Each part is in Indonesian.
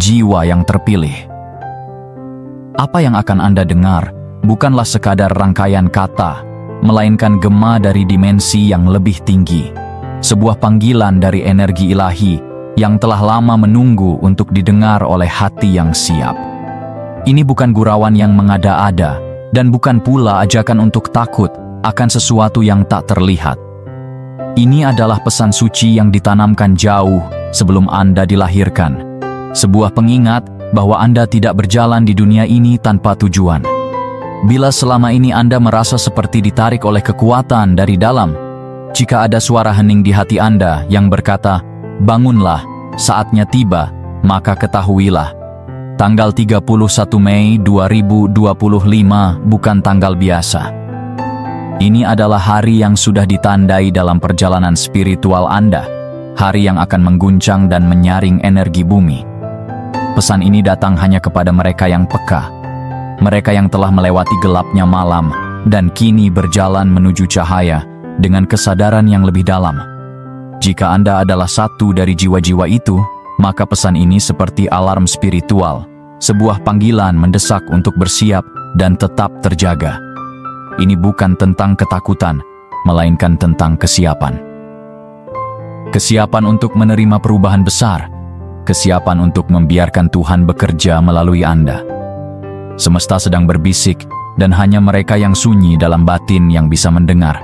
jiwa yang terpilih. Apa yang akan Anda dengar bukanlah sekadar rangkaian kata, melainkan gema dari dimensi yang lebih tinggi. Sebuah panggilan dari energi ilahi yang telah lama menunggu untuk didengar oleh hati yang siap. Ini bukan gurauan yang mengada-ada, dan bukan pula ajakan untuk takut akan sesuatu yang tak terlihat. Ini adalah pesan suci yang ditanamkan jauh sebelum Anda dilahirkan. Sebuah pengingat bahwa Anda tidak berjalan di dunia ini tanpa tujuan. Bila selama ini Anda merasa seperti ditarik oleh kekuatan dari dalam, jika ada suara hening di hati Anda yang berkata, "Bangunlah, saatnya tiba," maka ketahuilah, tanggal 31 Mei 2025 bukan tanggal biasa. Ini adalah hari yang sudah ditandai dalam perjalanan spiritual Anda, hari yang akan mengguncang dan menyaring energi bumi. Pesan ini datang hanya kepada mereka yang peka, mereka yang telah melewati gelapnya malam dan kini berjalan menuju cahaya dengan kesadaran yang lebih dalam. Jika Anda adalah satu dari jiwa-jiwa itu, maka pesan ini seperti alarm spiritual, sebuah panggilan mendesak untuk bersiap dan tetap terjaga. Ini bukan tentang ketakutan, melainkan tentang kesiapan. Kesiapan untuk menerima perubahan besar, kesiapan untuk membiarkan Tuhan bekerja melalui Anda. Semesta sedang berbisik, dan hanya mereka yang sunyi dalam batin yang bisa mendengar.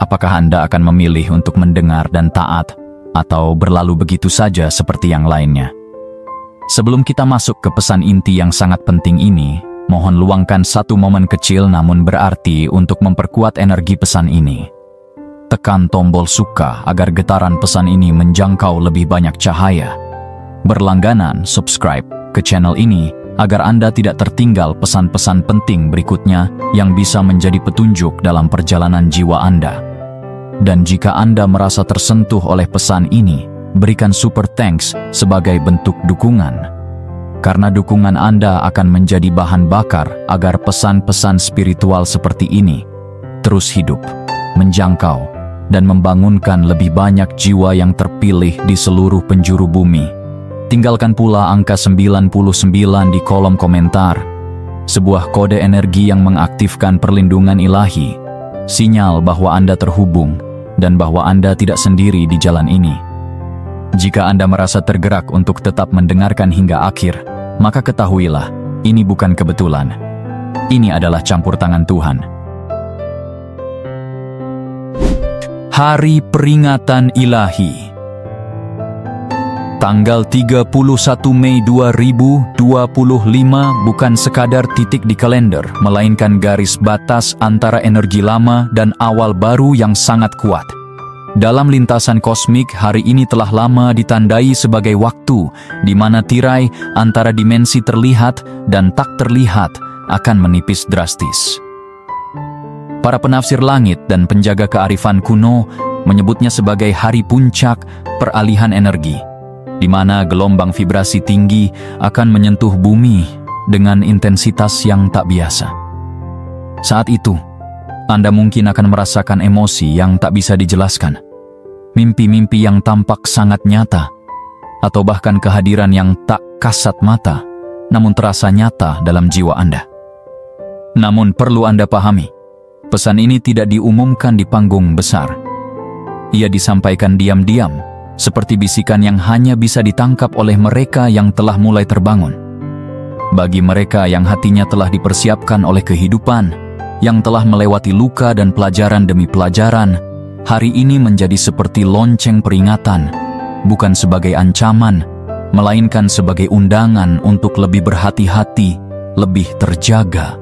Apakah Anda akan memilih untuk mendengar dan taat, atau berlalu begitu saja seperti yang lainnya? Sebelum kita masuk ke pesan inti yang sangat penting ini, mohon luangkan satu momen kecil namun berarti untuk memperkuat energi pesan ini. Tekan tombol suka agar getaran pesan ini menjangkau lebih banyak cahaya. Berlangganan subscribe ke channel ini agar Anda tidak tertinggal pesan-pesan penting berikutnya yang bisa menjadi petunjuk dalam perjalanan jiwa Anda. Dan jika Anda merasa tersentuh oleh pesan ini, berikan super thanks sebagai bentuk dukungan. Karena dukungan Anda akan menjadi bahan bakar agar pesan-pesan spiritual seperti ini terus hidup, menjangkau, dan membangunkan lebih banyak jiwa yang terpilih di seluruh penjuru bumi. Tinggalkan pula angka 99 di kolom komentar, sebuah kode energi yang mengaktifkan perlindungan ilahi, sinyal bahwa Anda terhubung dan bahwa Anda tidak sendiri di jalan ini. Jika Anda merasa tergerak untuk tetap mendengarkan hingga akhir, maka ketahuilah, ini bukan kebetulan. Ini adalah campur tangan Tuhan. Hari Peringatan Ilahi. Tanggal 31 Mei 2025 bukan sekadar titik di kalender, melainkan garis batas antara energi lama dan awal baru yang sangat kuat. Dalam lintasan kosmik, hari ini telah lama ditandai sebagai waktu di mana tirai antara dimensi terlihat dan tak terlihat akan menipis drastis. Para penafsir langit dan penjaga kearifan kuno menyebutnya sebagai hari puncak peralihan energi, di mana gelombang vibrasi tinggi akan menyentuh bumi dengan intensitas yang tak biasa. Saat itu, Anda mungkin akan merasakan emosi yang tak bisa dijelaskan, mimpi-mimpi yang tampak sangat nyata, atau bahkan kehadiran yang tak kasat mata, namun terasa nyata dalam jiwa Anda. Namun perlu Anda pahami, pesan ini tidak diumumkan di panggung besar. Ia disampaikan diam-diam, seperti bisikan yang hanya bisa ditangkap oleh mereka yang telah mulai terbangun. Bagi mereka yang hatinya telah dipersiapkan oleh kehidupan, yang telah melewati luka dan pelajaran demi pelajaran, hari ini menjadi seperti lonceng peringatan, bukan sebagai ancaman, melainkan sebagai undangan untuk lebih berhati-hati, lebih terjaga.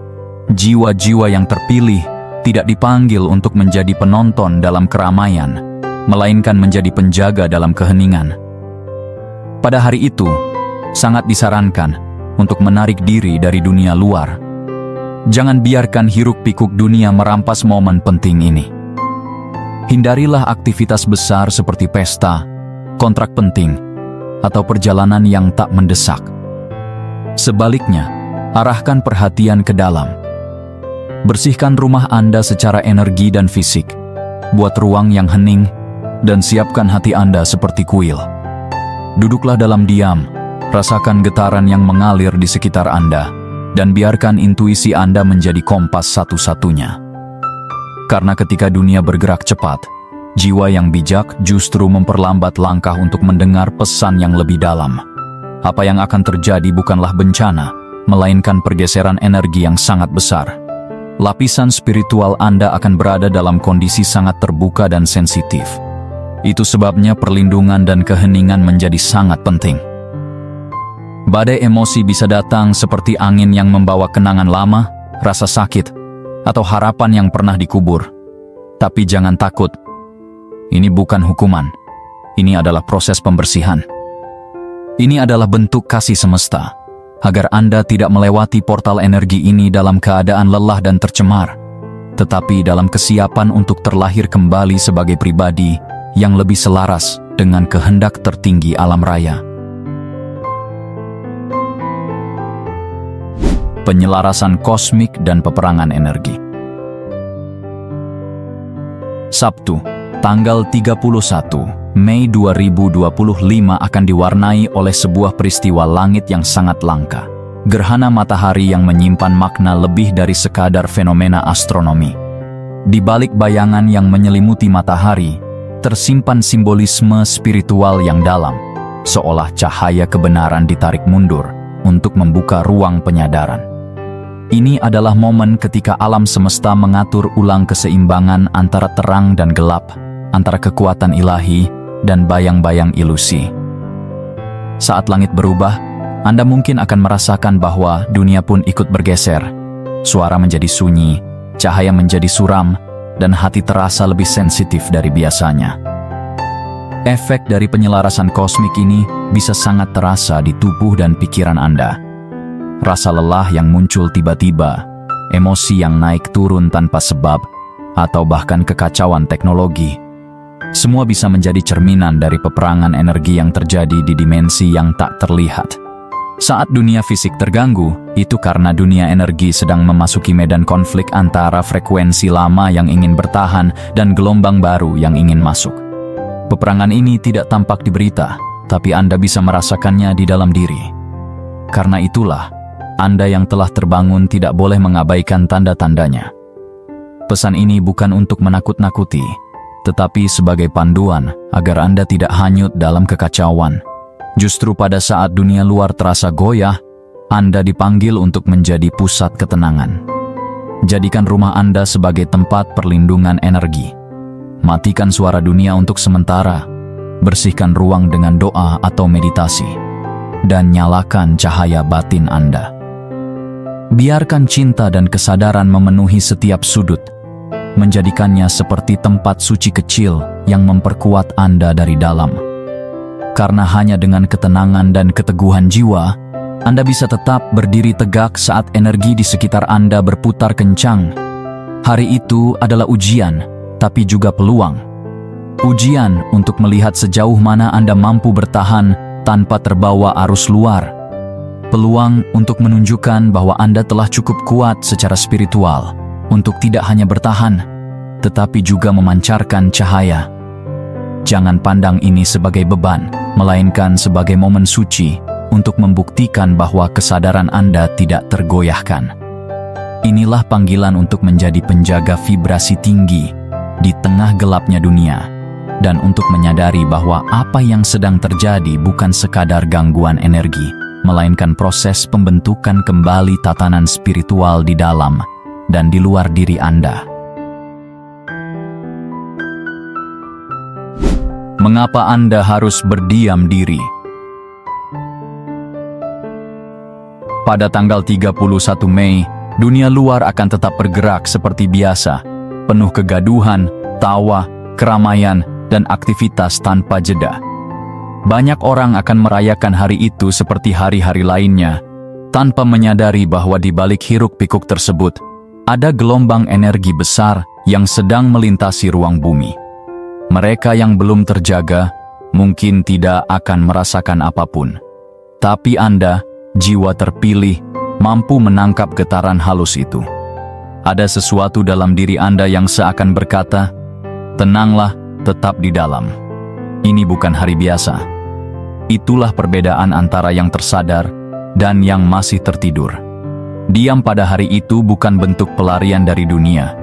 Jiwa-jiwa yang terpilih tidak dipanggil untuk menjadi penonton dalam keramaian, melainkan menjadi penjaga dalam keheningan. Pada hari itu, sangat disarankan untuk menarik diri dari dunia luar. Jangan biarkan hiruk-pikuk dunia merampas momen penting ini. Hindarilah aktivitas besar seperti pesta, kontrak penting, atau perjalanan yang tak mendesak. Sebaliknya, arahkan perhatian ke dalam. Bersihkan rumah Anda secara energi dan fisik. Buat ruang yang hening, dan siapkan hati Anda seperti kuil. Duduklah dalam diam, Rasakan getaran yang mengalir di sekitar Anda, dan biarkan intuisi Anda menjadi kompas satu-satunya. Karena ketika dunia bergerak cepat, jiwa yang bijak justru memperlambat langkah untuk mendengar pesan yang lebih dalam. Apa yang akan terjadi bukanlah bencana, melainkan pergeseran energi yang sangat besar. Lapisan spiritual Anda akan berada dalam kondisi sangat terbuka dan sensitif. Itu sebabnya perlindungan dan keheningan menjadi sangat penting. Badai emosi bisa datang seperti angin yang membawa kenangan lama, rasa sakit, atau harapan yang pernah dikubur. Tapi jangan takut. Ini bukan hukuman. Ini adalah proses pembersihan. Ini adalah bentuk kasih semesta, agar Anda tidak melewati portal energi ini dalam keadaan lelah dan tercemar, tetapi dalam kesiapan untuk terlahir kembali sebagai pribadi yang lebih selaras dengan kehendak tertinggi alam raya. Penyelarasan kosmik dan peperangan energi. Sabtu, tanggal 31 Mei 2025 akan diwarnai oleh sebuah peristiwa langit yang sangat langka. Gerhana matahari yang menyimpan makna lebih dari sekadar fenomena astronomi. Di balik bayangan yang menyelimuti matahari, tersimpan simbolisme spiritual yang dalam, seolah cahaya kebenaran ditarik mundur untuk membuka ruang penyadaran. Ini adalah momen ketika alam semesta mengatur ulang keseimbangan antara terang dan gelap, antara kekuatan ilahi dan bayang-bayang ilusi. Saat langit berubah, Anda mungkin akan merasakan bahwa dunia pun ikut bergeser. Suara menjadi sunyi, cahaya menjadi suram, dan hati terasa lebih sensitif dari biasanya. Efek dari penyelarasan kosmik ini bisa sangat terasa di tubuh dan pikiran Anda. Rasa lelah yang muncul tiba-tiba, emosi yang naik turun tanpa sebab, atau bahkan kekacauan teknologi. Semua bisa menjadi cerminan dari peperangan energi yang terjadi di dimensi yang tak terlihat. Saat dunia fisik terganggu, itu karena dunia energi sedang memasuki medan konflik antara frekuensi lama yang ingin bertahan dan gelombang baru yang ingin masuk. Peperangan ini tidak tampak di berita, tapi Anda bisa merasakannya di dalam diri. Karena itulah, Anda yang telah terbangun tidak boleh mengabaikan tanda-tandanya. Pesan ini bukan untuk menakut-nakuti, tetapi sebagai panduan agar Anda tidak hanyut dalam kekacauan. Justru pada saat dunia luar terasa goyah, Anda dipanggil untuk menjadi pusat ketenangan. Jadikan rumah Anda sebagai tempat perlindungan energi. Matikan suara dunia untuk sementara, bersihkan ruang dengan doa atau meditasi, dan nyalakan cahaya batin Anda. Biarkan cinta dan kesadaran memenuhi setiap sudut, menjadikannya seperti tempat suci kecil yang memperkuat Anda dari dalam. Karena hanya dengan ketenangan dan keteguhan jiwa, Anda bisa tetap berdiri tegak saat energi di sekitar Anda berputar kencang. Hari itu adalah ujian, tapi juga peluang. Ujian untuk melihat sejauh mana Anda mampu bertahan tanpa terbawa arus luar. Peluang untuk menunjukkan bahwa Anda telah cukup kuat secara spiritual untuk tidak hanya bertahan, tetapi juga memancarkan cahaya. Jangan pandang ini sebagai beban, melainkan sebagai momen suci untuk membuktikan bahwa kesadaran Anda tidak tergoyahkan. Inilah panggilan untuk menjadi penjaga vibrasi tinggi di tengah gelapnya dunia, dan untuk menyadari bahwa apa yang sedang terjadi bukan sekadar gangguan energi, melainkan proses pembentukan kembali tatanan spiritual di dalam dan di luar diri Anda. Mengapa Anda harus berdiam diri? Pada tanggal 31 Mei, dunia luar akan tetap bergerak seperti biasa, penuh kegaduhan, tawa, keramaian, dan aktivitas tanpa jeda. Banyak orang akan merayakan hari itu seperti hari-hari lainnya, tanpa menyadari bahwa di balik hiruk-pikuk tersebut, ada gelombang energi besar yang sedang melintasi ruang bumi. Mereka yang belum terjaga, mungkin tidak akan merasakan apapun. Tapi Anda, jiwa terpilih, mampu menangkap getaran halus itu. Ada sesuatu dalam diri Anda yang seakan berkata, "Tenanglah, tetap di dalam. Ini bukan hari biasa. Itulah perbedaan antara yang tersadar dan yang masih tertidur. Diam pada hari itu bukan bentuk pelarian dari dunia,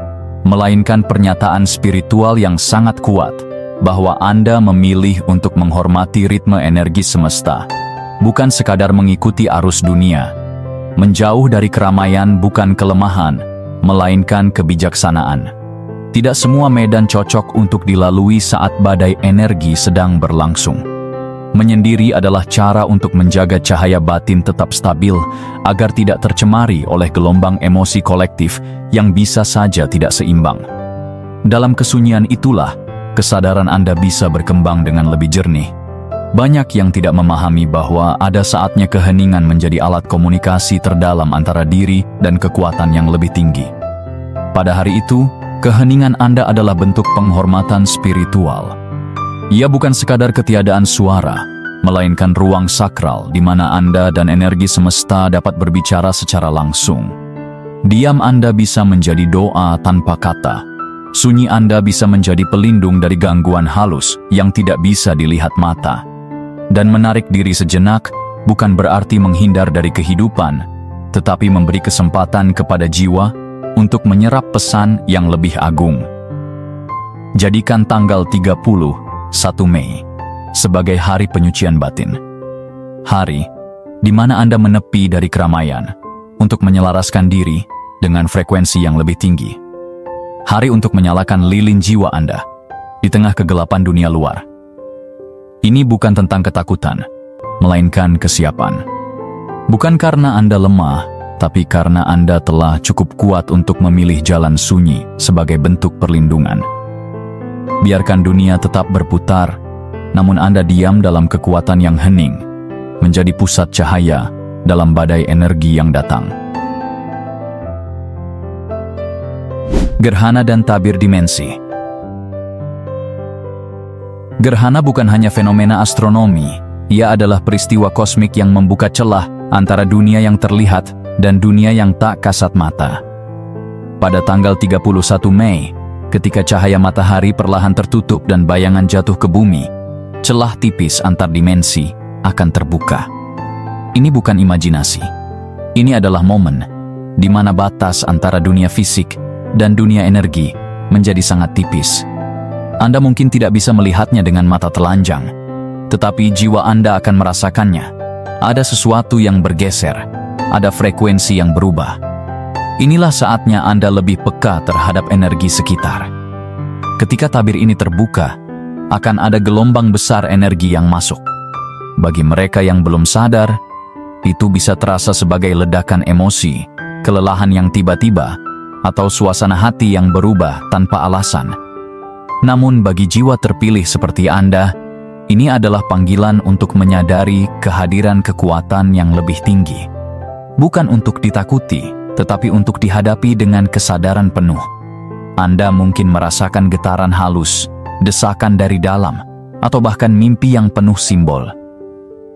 melainkan pernyataan spiritual yang sangat kuat bahwa Anda memilih untuk menghormati ritme energi semesta, bukan sekadar mengikuti arus dunia. Menjauh dari keramaian bukan kelemahan, melainkan kebijaksanaan. Tidak semua medan cocok untuk dilalui saat badai energi sedang berlangsung. Menyendiri adalah cara untuk menjaga cahaya batin tetap stabil agar tidak tercemari oleh gelombang emosi kolektif yang bisa saja tidak seimbang. Dalam kesunyian itulah, kesadaran Anda bisa berkembang dengan lebih jernih. Banyak yang tidak memahami bahwa ada saatnya keheningan menjadi alat komunikasi terdalam antara diri dan kekuatan yang lebih tinggi. Pada hari itu, keheningan Anda adalah bentuk penghormatan spiritual. Ia bukan sekadar ketiadaan suara, melainkan ruang sakral di mana Anda dan energi semesta dapat berbicara secara langsung. Diam Anda bisa menjadi doa tanpa kata. Sunyi Anda bisa menjadi pelindung dari gangguan halus yang tidak bisa dilihat mata. Dan menarik diri sejenak bukan berarti menghindar dari kehidupan, tetapi memberi kesempatan kepada jiwa untuk menyerap pesan yang lebih agung. Jadikan tanggal 31 Mei sebagai hari penyucian batin. Hari di mana Anda menepi dari keramaian untuk menyelaraskan diri dengan frekuensi yang lebih tinggi. Hari untuk menyalakan lilin jiwa Anda di tengah kegelapan dunia luar. Ini bukan tentang ketakutan, melainkan kesiapan. Bukan karena Anda lemah, tapi karena Anda telah cukup kuat untuk memilih jalan sunyi sebagai bentuk perlindungan. Biarkan dunia tetap berputar, namun Anda diam dalam kekuatan yang hening, menjadi pusat cahaya dalam badai energi yang datang. Gerhana dan tabir dimensi. Gerhana bukan hanya fenomena astronomi, ia adalah peristiwa kosmik yang membuka celah antara dunia yang terlihat dan dunia yang tak kasat mata. Pada tanggal 31 Mei, ketika cahaya matahari perlahan tertutup dan bayangan jatuh ke bumi, celah tipis antar dimensi akan terbuka. Ini bukan imajinasi. Ini adalah momen di mana batas antara dunia fisik dan dunia energi menjadi sangat tipis. Anda mungkin tidak bisa melihatnya dengan mata telanjang, tetapi jiwa Anda akan merasakannya. Ada sesuatu yang bergeser, ada frekuensi yang berubah. Inilah saatnya Anda lebih peka terhadap energi sekitar. Ketika tabir ini terbuka, akan ada gelombang besar energi yang masuk. Bagi mereka yang belum sadar, itu bisa terasa sebagai ledakan emosi, kelelahan yang tiba-tiba, atau suasana hati yang berubah tanpa alasan. Namun bagi jiwa terpilih seperti Anda, ini adalah panggilan untuk menyadari kehadiran kekuatan yang lebih tinggi. Bukan untuk ditakuti, tetapi untuk dihadapi dengan kesadaran penuh. Anda mungkin merasakan getaran halus, desakan dari dalam, atau bahkan mimpi yang penuh simbol.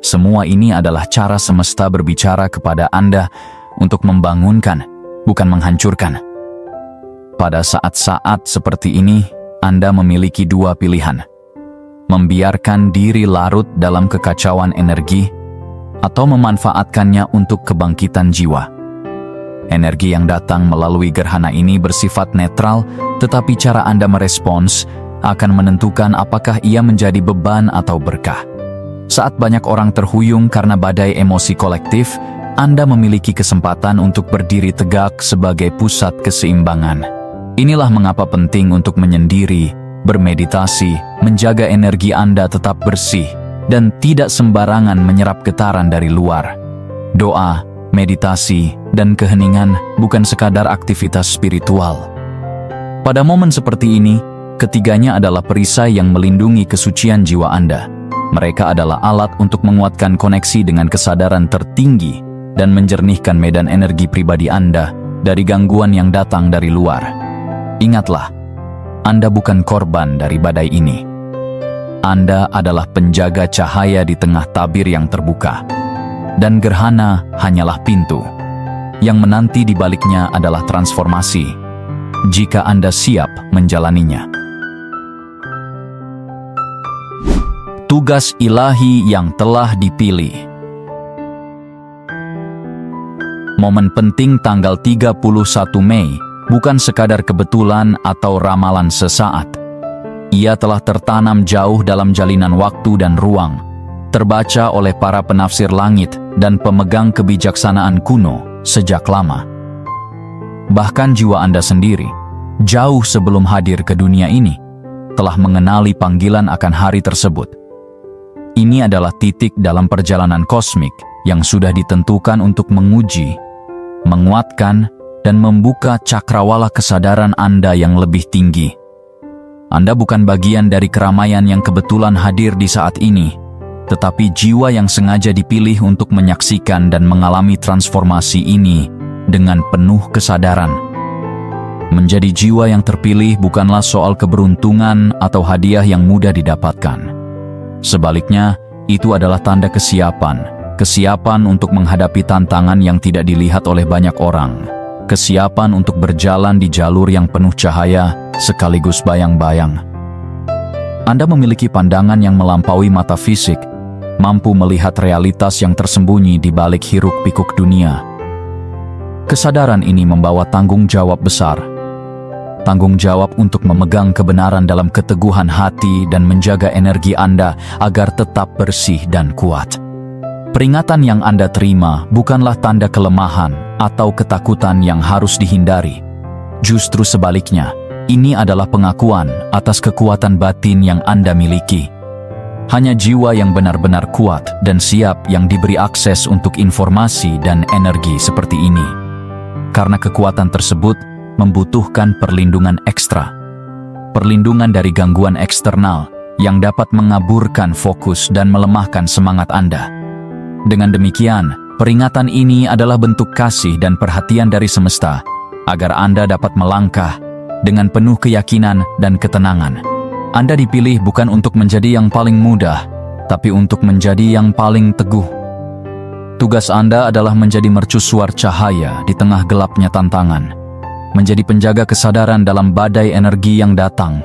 Semua ini adalah cara semesta berbicara kepada Anda untuk membangunkan, bukan menghancurkan. Pada saat-saat seperti ini, Anda memiliki dua pilihan: membiarkan diri larut dalam kekacauan energi, atau memanfaatkannya untuk kebangkitan jiwa. Energi yang datang melalui gerhana ini bersifat netral, tetapi cara Anda merespons akan menentukan apakah ia menjadi beban atau berkah. Saat banyak orang terhuyung karena badai emosi kolektif, Anda memiliki kesempatan untuk berdiri tegak sebagai pusat keseimbangan. Inilah mengapa penting untuk menyendiri, bermeditasi, menjaga energi Anda tetap bersih, dan tidak sembarangan menyerap getaran dari luar. Doa, meditasi, dan keheningan bukan sekadar aktivitas spiritual. Pada momen seperti ini, ketiganya adalah perisai yang melindungi kesucian jiwa Anda. Mereka adalah alat untuk menguatkan koneksi dengan kesadaran tertinggi dan menjernihkan medan energi pribadi Anda dari gangguan yang datang dari luar. Ingatlah, Anda bukan korban dari badai ini. Anda adalah penjaga cahaya di tengah tabir yang terbuka. Dan gerhana hanyalah pintu. Yang menanti di baliknya adalah transformasi, jika Anda siap menjalaninya. tugas ilahi yang telah dipilih. Momen penting tanggal 31 Mei bukan sekadar kebetulan atau ramalan sesaat. Ia telah tertanam jauh dalam jalinan waktu dan ruang, terbaca oleh para penafsir langit dan pemegang kebijaksanaan kuno sejak lama. Bahkan jiwa Anda sendiri, jauh sebelum hadir ke dunia ini, telah mengenali panggilan akan hari tersebut. Ini adalah titik dalam perjalanan kosmik yang sudah ditentukan untuk menguji, menguatkan, dan membuka cakrawala kesadaran Anda yang lebih tinggi. Anda bukan bagian dari keramaian yang kebetulan hadir di saat ini, tetapi jiwa yang sengaja dipilih untuk menyaksikan dan mengalami transformasi ini dengan penuh kesadaran. Menjadi jiwa yang terpilih bukanlah soal keberuntungan atau hadiah yang mudah didapatkan. Sebaliknya, itu adalah tanda kesiapan untuk menghadapi tantangan yang tidak dilihat oleh banyak orang, kesiapan untuk berjalan di jalur yang penuh cahaya sekaligus bayang-bayang. Anda memiliki pandangan yang melampaui mata fisik, mampu melihat realitas yang tersembunyi di balik hiruk-pikuk dunia. Kesadaran ini membawa tanggung jawab besar. Tanggung jawab untuk memegang kebenaran dalam keteguhan hati dan menjaga energi Anda agar tetap bersih dan kuat. Peringatan yang Anda terima bukanlah tanda kelemahan atau ketakutan yang harus dihindari. Justru sebaliknya, ini adalah pengakuan atas kekuatan batin yang Anda miliki. Hanya jiwa yang benar-benar kuat dan siap yang diberi akses untuk informasi dan energi seperti ini. Karena kekuatan tersebut membutuhkan perlindungan ekstra. Perlindungan dari gangguan eksternal yang dapat mengaburkan fokus dan melemahkan semangat Anda. Dengan demikian, peringatan ini adalah bentuk kasih dan perhatian dari semesta, agar Anda dapat melangkah dengan penuh keyakinan dan ketenangan. Anda dipilih bukan untuk menjadi yang paling mudah, tapi untuk menjadi yang paling teguh. Tugas Anda adalah menjadi mercusuar cahaya di tengah gelapnya tantangan, menjadi penjaga kesadaran dalam badai energi yang datang.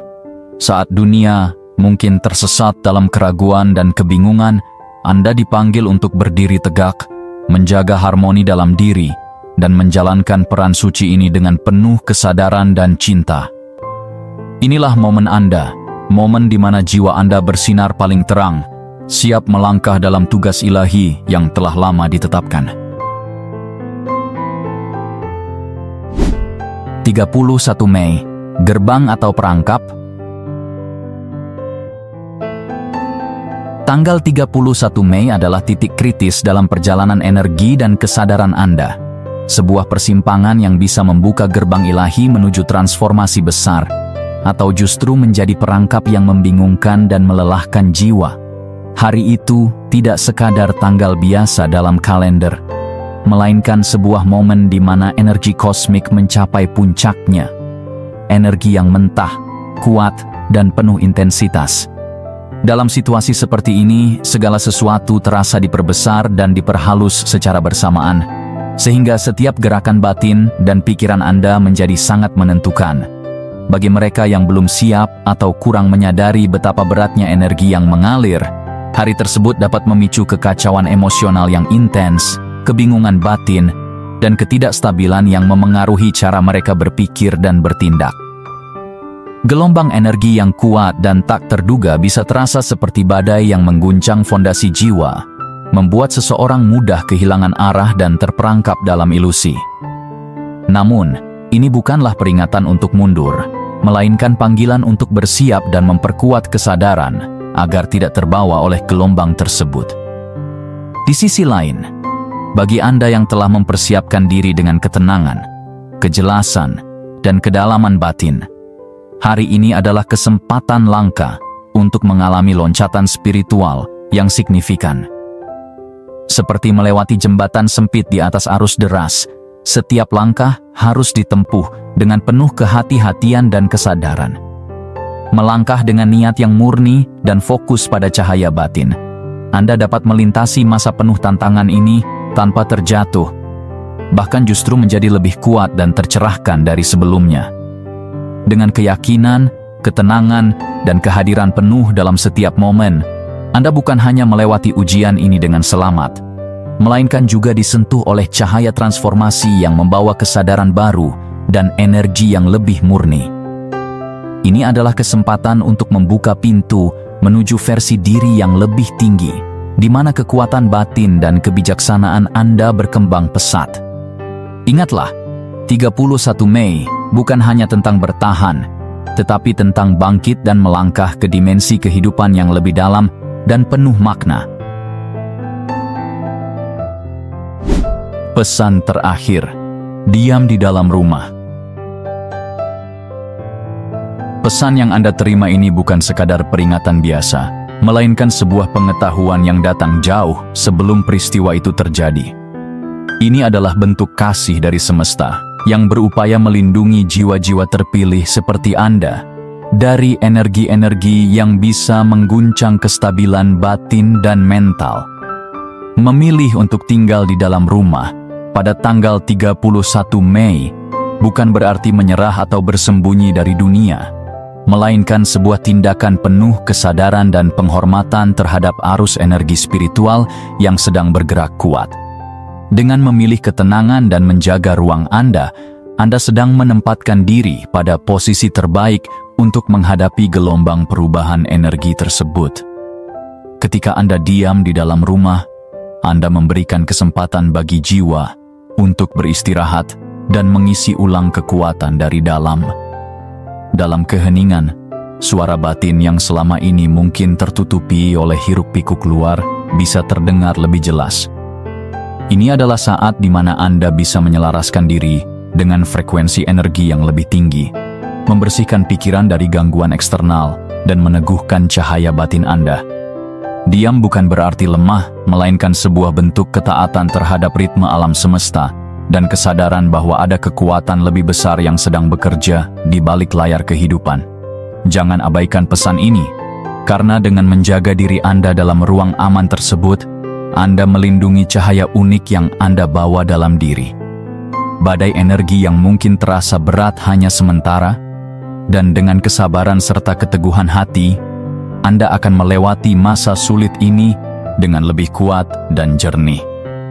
Saat dunia mungkin tersesat dalam keraguan dan kebingungan, Anda dipanggil untuk berdiri tegak, menjaga harmoni dalam diri, dan menjalankan peran suci ini dengan penuh kesadaran dan cinta. Inilah momen Anda, momen di mana jiwa Anda bersinar paling terang, siap melangkah dalam tugas ilahi yang telah lama ditetapkan. 31 Mei, gerbang atau perangkap? Tanggal 31 Mei adalah titik kritis dalam perjalanan energi dan kesadaran Anda. Sebuah persimpangan yang bisa membuka gerbang ilahi menuju transformasi besar, atau justru menjadi perangkap yang membingungkan dan melelahkan jiwa. Hari itu tidak sekadar tanggal biasa dalam kalender, melainkan sebuah momen di mana energi kosmik mencapai puncaknya. Energi yang mentah, kuat, dan penuh intensitas. Dalam situasi seperti ini, segala sesuatu terasa diperbesar dan diperhalus secara bersamaan, sehingga setiap gerakan batin dan pikiran Anda menjadi sangat menentukan. Bagi mereka yang belum siap atau kurang menyadari betapa beratnya energi yang mengalir, hari tersebut dapat memicu kekacauan emosional yang intens, kebingungan batin, dan ketidakstabilan yang memengaruhi cara mereka berpikir dan bertindak. Gelombang energi yang kuat dan tak terduga bisa terasa seperti badai yang mengguncang fondasi jiwa, membuat seseorang mudah kehilangan arah dan terperangkap dalam ilusi. Namun, ini bukanlah peringatan untuk mundur, melainkan panggilan untuk bersiap dan memperkuat kesadaran agar tidak terbawa oleh gelombang tersebut. Di sisi lain, bagi Anda yang telah mempersiapkan diri dengan ketenangan, kejelasan, dan kedalaman batin, hari ini adalah kesempatan langka untuk mengalami loncatan spiritual yang signifikan. Seperti melewati jembatan sempit di atas arus deras, setiap langkah harus ditempuh dengan penuh kehati-hatian dan kesadaran. Melangkah dengan niat yang murni dan fokus pada cahaya batin, Anda dapat melintasi masa penuh tantangan ini tanpa terjatuh, bahkan justru menjadi lebih kuat dan tercerahkan dari sebelumnya. Dengan keyakinan, ketenangan, dan kehadiran penuh dalam setiap momen, Anda bukan hanya melewati ujian ini dengan selamat, melainkan juga disentuh oleh cahaya transformasi yang membawa kesadaran baru dan energi yang lebih murni. Ini adalah kesempatan untuk membuka pintu menuju versi diri yang lebih tinggi, di mana kekuatan batin dan kebijaksanaan Anda berkembang pesat. Ingatlah, 31 Mei bukan hanya tentang bertahan, tetapi tentang bangkit dan melangkah ke dimensi kehidupan yang lebih dalam dan penuh makna. Pesan terakhir, diam di dalam rumah. Pesan yang Anda terima ini bukan sekadar peringatan biasa, melainkan sebuah pengetahuan yang datang jauh sebelum peristiwa itu terjadi. Ini adalah bentuk kasih dari semesta yang berupaya melindungi jiwa-jiwa terpilih seperti Anda dari energi-energi yang bisa mengguncang kestabilan batin dan mental. Memilih untuk tinggal di dalam rumah pada tanggal 31 Mei bukan berarti menyerah atau bersembunyi dari dunia, melainkan sebuah tindakan penuh kesadaran dan penghormatan terhadap arus energi spiritual yang sedang bergerak kuat. Dengan memilih ketenangan dan menjaga ruang Anda sedang menempatkan diri pada posisi terbaik untuk menghadapi gelombang perubahan energi tersebut. Ketika Anda diam di dalam rumah, Anda memberikan kesempatan bagi jiwa untuk beristirahat dan mengisi ulang kekuatan dari dalam. Dalam keheningan, suara batin yang selama ini mungkin tertutupi oleh hiruk-pikuk luar bisa terdengar lebih jelas. Ini adalah saat di mana Anda bisa menyelaraskan diri dengan frekuensi energi yang lebih tinggi, membersihkan pikiran dari gangguan eksternal, dan meneguhkan cahaya batin Anda. Diam bukan berarti lemah, melainkan sebuah bentuk ketaatan terhadap ritme alam semesta dan kesadaran bahwa ada kekuatan lebih besar yang sedang bekerja di balik layar kehidupan. Jangan abaikan pesan ini, karena dengan menjaga diri Anda dalam ruang aman tersebut, Anda melindungi cahaya unik yang Anda bawa dalam diri. Badai energi yang mungkin terasa berat hanya sementara, dan dengan kesabaran serta keteguhan hati, Anda akan melewati masa sulit ini dengan lebih kuat dan jernih.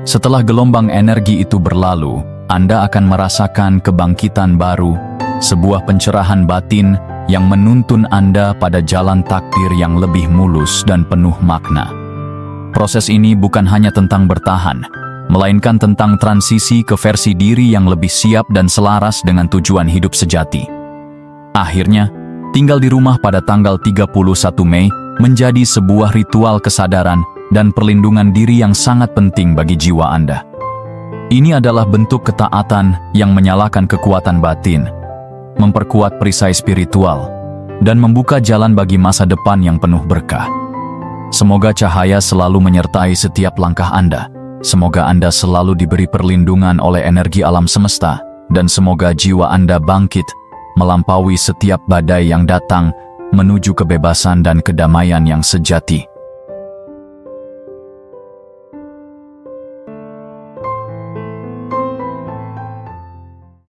Setelah gelombang energi itu berlalu, Anda akan merasakan kebangkitan baru, sebuah pencerahan batin yang menuntun Anda pada jalan takdir yang lebih mulus dan penuh makna. Proses ini bukan hanya tentang bertahan, melainkan tentang transisi ke versi diri yang lebih siap dan selaras dengan tujuan hidup sejati. Akhirnya, tinggal di rumah pada tanggal 31 Mei menjadi sebuah ritual kesadaran dan perlindungan diri yang sangat penting bagi jiwa Anda. Ini adalah bentuk ketaatan yang menyalakan kekuatan batin, memperkuat perisai spiritual, dan membuka jalan bagi masa depan yang penuh berkah. Semoga cahaya selalu menyertai setiap langkah Anda. Semoga Anda selalu diberi perlindungan oleh energi alam semesta, dan semoga jiwa Anda bangkit, melampaui setiap badai yang datang, menuju kebebasan dan kedamaian yang sejati.